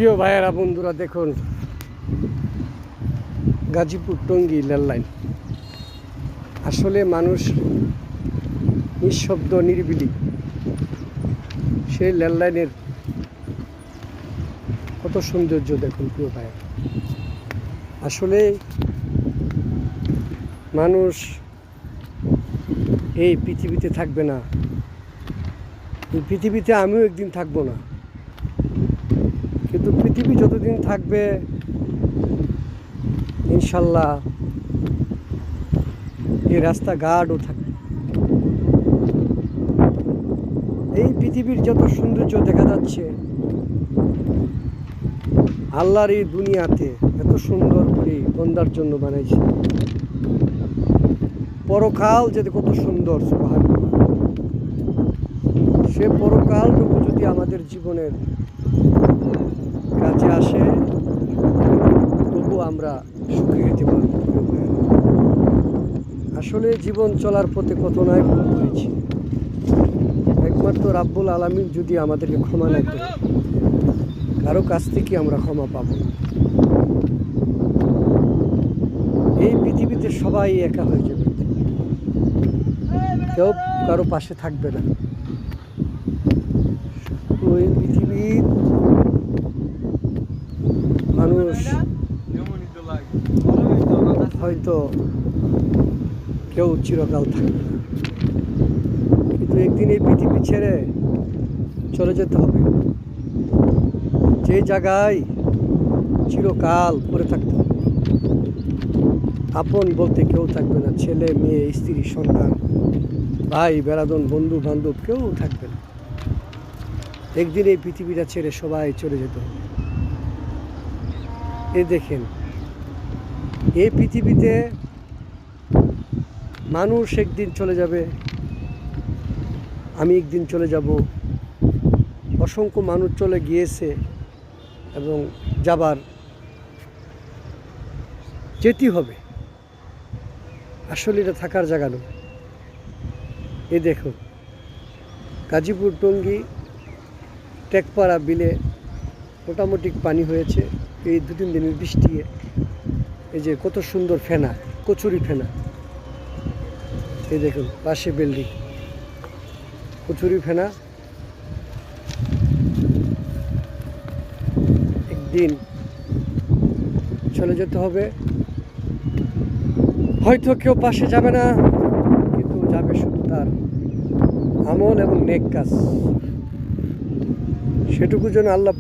প্রিয় ভাইয়েরা, বন্ধুরা, দেখুন গাজীপুর টঙ্গী রেল লাইন। আসলে মানুষ নিঃশব্দ নিরিবিলি সেই রেল লাইনের কত সৌন্দর্য দেখুন প্রিয় ভাইয়েরা। আসলে মানুষ এই পৃথিবীতে থাকবে না, এই পৃথিবীতে আমিও একদিন থাকবো না, কিন্তু পৃথিবী যতদিন থাকবে ইনশাল্লাহ এই রাস্তাঘাটও থাকবে। এই পৃথিবীর যত সৌন্দর্য দেখা যাচ্ছে, আল্লাহর এই দুনিয়াতে এত সুন্দর করে বন্দার জন্য বানাইছে। পরকাল যেতে কত সুন্দর, সুবহানাল্লাহ। সে পরকালটুকু যদি আমাদের জীবনের কাছে আসে, তবু আমরা সুখে যেতে পারব। আসলে জীবন চলার পথে কত নয় ভুল করেছি, একমাত্র রাব্বুল আলামিন যদি আমাদেরকে ক্ষমা না করে, কারো কাছ থেকে আমরা ক্ষমা পাবো না। এই পৃথিবীতে সবাই একা হয়ে যাবে, কেউ কারো পাশে থাকবে না। ওই পৃথিবীর মানুষ হয়তো কেউ চিরকাল থাকবে না, কিন্তু একদিন এই পৃথিবী ছেড়ে চলে যেতে হবে। যে জায়গায় চিরকাল পড়ে থাকতে হবে, আপন বলতে কেউ থাকবে না, ছেলে মেয়ে স্ত্রী সন্তান ভাই বেরাদন বন্ধু বান্ধব কেউ থাকবে না। একদিন এই পৃথিবীটা ছেড়ে সবাই চলে যেতে হবে। এই দেখেন, এই পৃথিবীতে মানুষ একদিন চলে যাবে, আমি একদিন চলে যাব, অসংখ্য মানুষ চলে গিয়েছে এবং যেতেই হবে। আসলে এটা থাকার জায়গা নয়। এই দেখুন গাজীপুর টঙ্গী টেকপাড়া বিলে মোটামুটি পানি হয়েছে এই 2-3 দিনের বৃষ্টি। এই যে কত সুন্দর ফেনা, কচুরি ফেনা। এই দেখুন পাশে বিল্ডিং, কচুরি ফেনা। একদিন চলে যেতে হবে, হয়তো কেউ পাশে যাবে না, কিন্তু যাবে শুধু তার আমল এবং নেক কাজ। সেটুকু যেন আল্লাহ